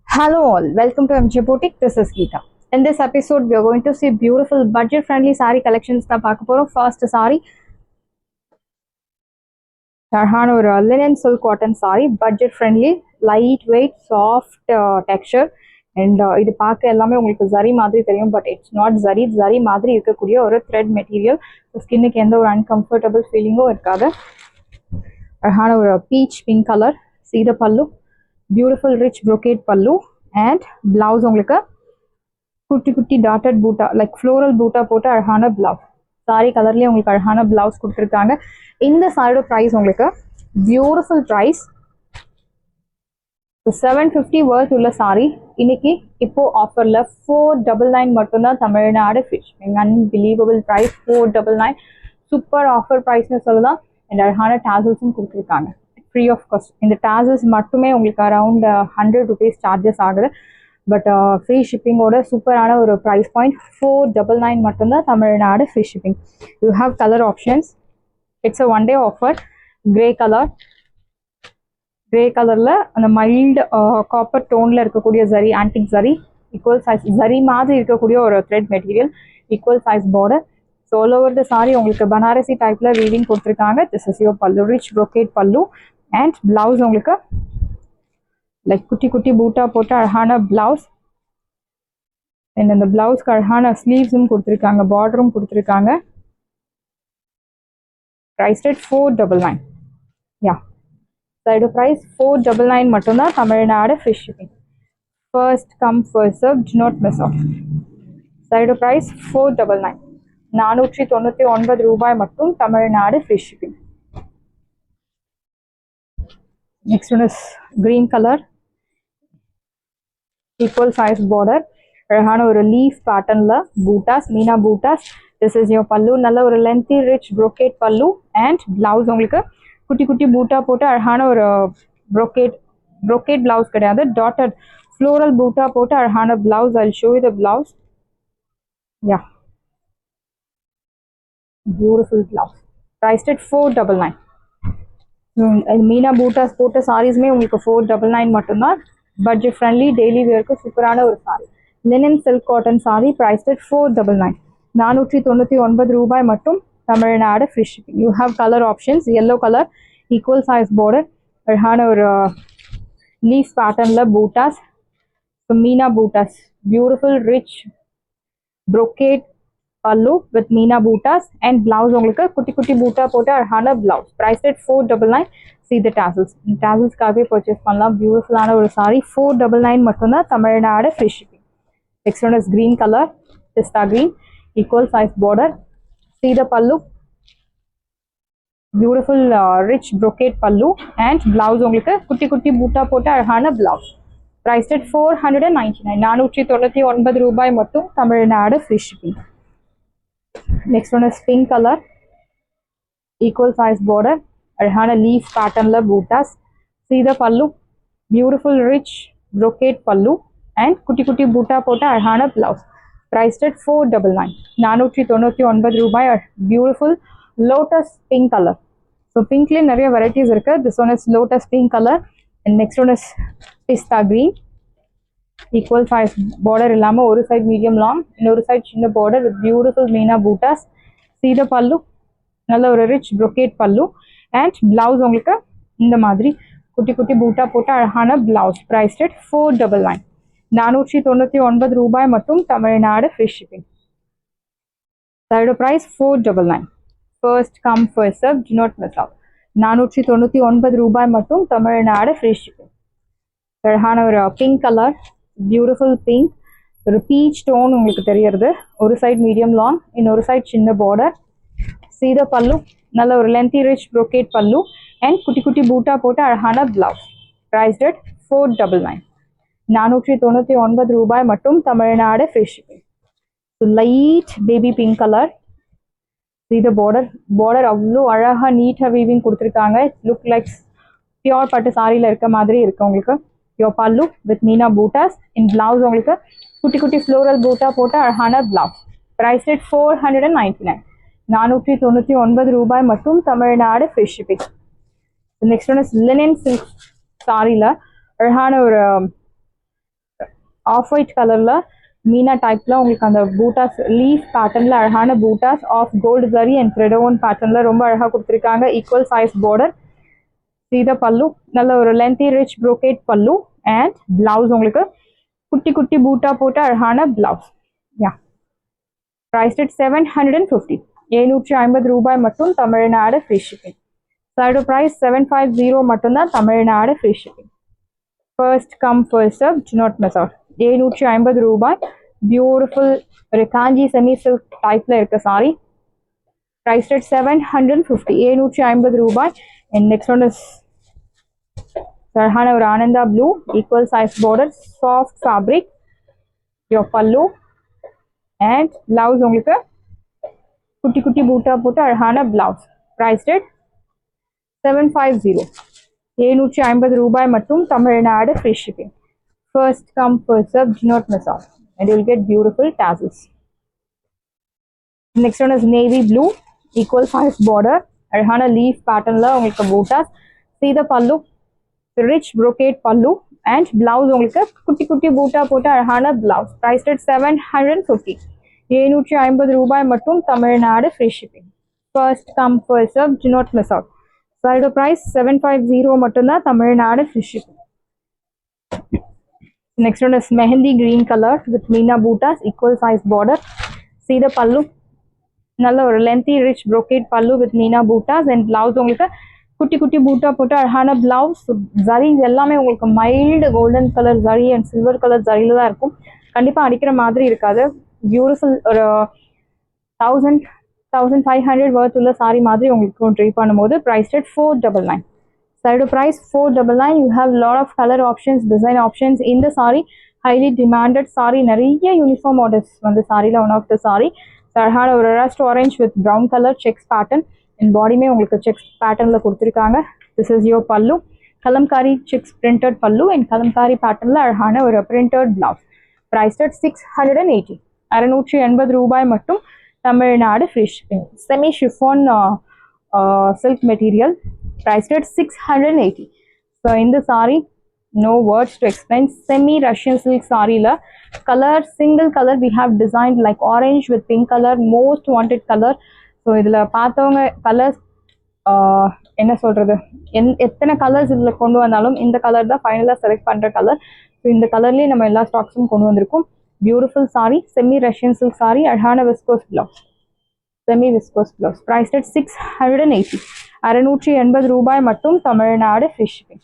Hello all, welcome to MG Boutique. This is Geeta. In this episode, we are going to see beautiful budget-friendly saree collections. First saree, or linen silk cotton saree, budget-friendly, lightweight, soft texture, and இது பார்க்க எல்லாமே உங்களுக்கு zari மாதிரி தெரியும், but it's not zari மாதிரி இருக்கக்கூடிய ஒரு thread material. ஸ்கின்னுக்கு எந்த ஒரு uncomfortable feelingகும் இருக்காது. அழகான ஒரு peach pink color, see the pallu. Beautiful rich brocade pallu and blouse உங்களுக்கு குட்டி குட்டி டாட்டட் பூட்டா லைக் ஃப்ளோரல் பூட்டா போட்டு அழகான பிளவுஸ் சாரி கலர்லேயே உங்களுக்கு அழகான பிளவுஸ் கொடுத்துருக்காங்க. இந்த சாரியோட ப்ரைஸ் உங்களுக்கு பியூட்டிஃபுல் ப்ரைஸ் 750 வர்த் உள்ள சாரி இன்னைக்கு இப்போ ஆஃபரில் 499 மட்டும்தான். Tamil Nadu fish unbelievable price 499 super offer ப்ரைஸ்னு சொல்லலாம். அண்ட் அழகான டாசல்ஸும் கொடுத்துருக்காங்க ஃப்ரீ ஆஃப் காஸ்ட். இந்த டாசல்ஸ் மட்டுமே உங்களுக்கு அரௌண்ட் 100 rupees சார்ஜஸ் ஆகுது. பட் ஃப்ரீ ஷிப்பிங்கோட சூப்பரான ஒரு ப்ரைஸ் பாயிண்ட் 499 மட்டும்தான் Tamil Nadu free shipping. You have colour options. It's a one day offer. Grey கலரில் அந்த மைல்டு காப்பர் டோனில் இருக்கக்கூடிய zari antique zari equal size zari மாதிரி இருக்கக்கூடிய ஒரு thread material equal size border. So all over the sorry உங்களுக்கு பனாரசி டைப்பில் வீவிங் கொடுத்துருக்காங்க. திஸ் இஸ் யோர் பல்லு, rich brocade pallu. And blouse உங்களுக்கு லைக் குட்டி குட்டி பூட்டா போட்டு அழகான பிளவுஸ். அண்ட் அந்த பிளவுஸ்க்கு அழகான ஸ்லீவ்ஸும் கொடுத்துருக்காங்க, பார்டரும் கொடுத்துருக்காங்க. Price rate 499. Yeah side price 499 மட்டும்தான். Tamil Nadu free shipping. First come first serve, do not miss off. Side price 499, 499 ரூபாய் மட்டும். Tamil Nadu free shipping. Next one is green color, equal size border, அழகான ஒரு லீஃப் பேட்டர்ன்ல butas, meena butas. This is your pallu. நல்ல ஒரு lengthy rich brocade pallu. And blouse உங்களுக்கு குட்டி குட்டி பூட்டா போட்டு அழகான ஒரு brocade பிளவுஸ் கிடையாது, டாட்டட் ஃப்ளோரல் பூட்டா போட்டு அழகான blouse. I show you the blouse. Yeah beautiful blouse. Price rate 499. Meena butas போட்ட சாரீஸ்மே உங்களுக்கு 499 மட்டும்தான். பட்ஜெட் ஃப்ரெண்ட்லி டெய்லி வேர்க்கு சூப்பரான ஒரு sari. Linen silk cotton sari price rate 499, 499 ரூபாய் மட்டும். Tamil Nadu free shipping. You have colour options. Yellow colour, equal size border, அழகான ஒரு லீஃப் பேட்டர்னில் butas, meena butas, beautiful rich brocade pallu with meena butas. And blouse உங்களுக்கு குட்டி குட்டி பூட்டா போட்டு அழகான blouse. Price rate 499. See the tassels. டாசல்ஸ்க்காகவே பர்ச்சேஸ் பண்ணலாம். பியூட்டிஃபுல்லான ஒரு சாரி 499 மட்டும்தான். Tamil Nadu free shipping. Next one is green colour, பிஸ்தா green, equal size border. See the pallu, beautiful rich brocade pallu. And blouse உங்களுக்கு குட்டி குட்டி பூட்டா போட்டு அழகான பிளவுஸ். ப்ரைஸ் ரேட் 499, 499 ரூபாய் மட்டும். Tamil Nadu free shipping. Next one is pink color, equal size border, அழகான leaf பேட்டர்ன்ல பூட்டாஸ். See the பல்லு, beautiful rich brocade pallu. And குட்டி குட்டி பூட்டா போட்ட அழகான பிளவுஸ். ப்ரைஸ் ரேட் 499, 499 ரூபாய். Beautiful lotus pink colour. So பிங்க்லேயே நிறைய வெரைட்டிஸ் இருக்கு. This one is lotus pink colour. And next one is pista green, equal size border இல்லாமல் ஒரு சைட் மீடியம் லாங், இன்னொரு சைட் சின்ன border with beautiful meena butas. See the pallu, நல்ல ஒரு rich brocade pallu. And blouse உங்களுக்கு இந்த மாதிரி குட்டி குட்டி பூட்டா போட்டு அழகான பிளவுஸ். ப்ரைஸ் ரேட் 499, 499 ரூபாய் மட்டும். Tamil Nadu free shipping. Side price 499. First come first serve, do not miss out. 499 ரூபாய் மட்டும். Tamil Nadu free shipping. அழகான ஒரு பிங்க் கலர், பியூட்டிஃபுல் பிங்க், ஒரு பீச் டோன் உங்களுக்கு தெரியறது. ஒரு சைட் மீடியம் லாங், இன்னொரு சைட் சின்ன பார்டர். சீத பல்லு, நல்ல ஒரு lengthy rich brocade pallu. And குட்டி குட்டி பூட்டா போட்டு அழகான பிளவுஸ். ப்ரைஸ் ரேட் 499, 499 ரூபாய் மட்டும். Tamil Nadu free shipping. Light baby pink colour. சீத பார்டர் அவ்வளோ அழகாக நீட்டாக வீவிங் கொடுத்துருக்காங்க. லுக் லைக் பியோர் பட்டு சாரியில் இருக்க மாதிரி இருக்கு உங்களுக்கு. யோர் பல்லு with meena buttas. In blouse உங்களுக்கு குட்டி குட்டி ஃப்ளோரல் பூட்டா போட்டு அழகான பிளவுஸ். ப்ரைஸ் ரேட் 499, 499 ரூபாய் மட்டும். Tamil Nadu free shipping. Next one is linen silk சாரியில் அழகான ஒரு ஆஃப் ஒயிட் கலரில் மீனா டைப்பில் உங்களுக்கு அந்த பூட்டாஸ் லீஃப் பேட்டர்னில் அழகான butas of gold zari and த்ரெடோன் பேட்டர்னில் ரொம்ப அழகாக கொடுத்துருக்காங்க. Equal size border. See the pallu, நல்ல ஒரு lengthy rich brocade pallu and blouse உங்களுக்கு குட்டி குட்டி பூட்டா போட்டு அழகான பிளவுஸ். Yeah, priced at 750. 750 ரூபாய் மட்டும், தமிழ்நாடு ஃப்ரீ ஷிப்பிங். சைடோ ப்ரைஸ் 750 மட்டும்தான், Tamil Nadu free shipping. First come first serve, do not miss out. 750 ரூபாய். பியூட்டிஃபுல் ஒரு காஞ்சி செமி சில்க் டைப்ல இருக்க சாரி. priced at 750. 750 ரூபாய். And next one is அழகான ஒரு Ananda blue, equal size border, soft fabric. Your pallu and blouse உங்களுக்கு குட்டி குட்டி பூட்டா போட்டு அழகான பிளவுஸ். priced at 750. 750 ரூபாய் மட்டும், Tamil Nadu free shipping. First come first serve, do not miss out, and you'll get beautiful tassels. Next one is navy blue, equal size border, அழகான leaf patternல உங்களுக்கு buttas. See the pallu, rich brocade pallu and blouse உங்களுக்கு குட்டி குட்டி பூட்டா போட்டு அழகான blouse. Priced at 750. 750 ரூபாய் மட்டும், Tamil Nadu free shipping. First come first serve, do not miss out. Side price 750 மட்டும்தான், Tamil Nadu free shipping. Next one is mehendi green color with meena bootas, equal size border. See the pallu, நல்ல ஒரு lengthy rich brocade pallu with meena bootas and blouse உங்களுக்கு குட்டி குட்டி பூட்டா போட்டு அழகான blouse. Zari எல்லாமே உங்களுக்கு mild golden colour zari and silver colour ஜரியில தான் இருக்கும். கண்டிப்பா அடிக்கிற மாதிரி இருக்காது. பியூட்டிஃபுல் ஒரு 1500 worth உள்ள சாரி மாதிரி உங்களுக்கு ட்ரை பண்ணும்போது priced at 499. Side price 499. You have lot of color options, design options in the saree. Highly demanded saree. நிறைய uniform orders வந்து சாரியில் one of the saree. அழகான ஒரு rust orange with brown color checks pattern. And bodyமே உங்களுக்கு checks patternல கொடுத்துருக்காங்க. This is your pallu. Kalamkari checks printed pallu and Kalamkari patternல அழகான ஒரு printed blouse. Priced at 680. 680 ரூபாய் மட்டும், Tamil Nadu free shipping. Semi chiffon silk material. Priced at 680. So in the saree, no words to explain. Semi Russian silk saree la color, single color we have designed like orange with pink color, most wanted color. So idla paathavanga colors என்ன சொல்றது, எத்தனை colours இதுல கொண்டு வந்தாலும் இந்த colour தான் ஃபைனலா select பண்ற கலர். ஸோ இந்த கலர்லயே நம்ம எல்லா ஸ்டாக்ஸும் கொண்டு வந்திருக்கோம். Beautiful sari, semi Russian silk sari, அழகான viscose blouse, semi viscose blouse. priced at 680. 680 ரூபாய் மட்டும், Tamil Nadu free shipping.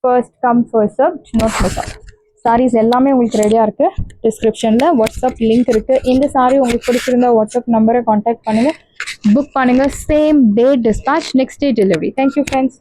First come first serve, not miss out. Saris எல்லாமே உங்களுக்கு ரெடியாக இருக்குது. டிஸ்கிரிப்ஷனில் வாட்ஸ்அப் லிங்க் இருக்குது. இந்த சாரி உங்களுக்கு பிடிச்சிருந்தா வாட்ஸ்அப் நம்பரை காண்டாக்ட் பண்ணுங்கள், புக் பண்ணுங்கள். Same day dispatch, next day delivery. Thank you friends.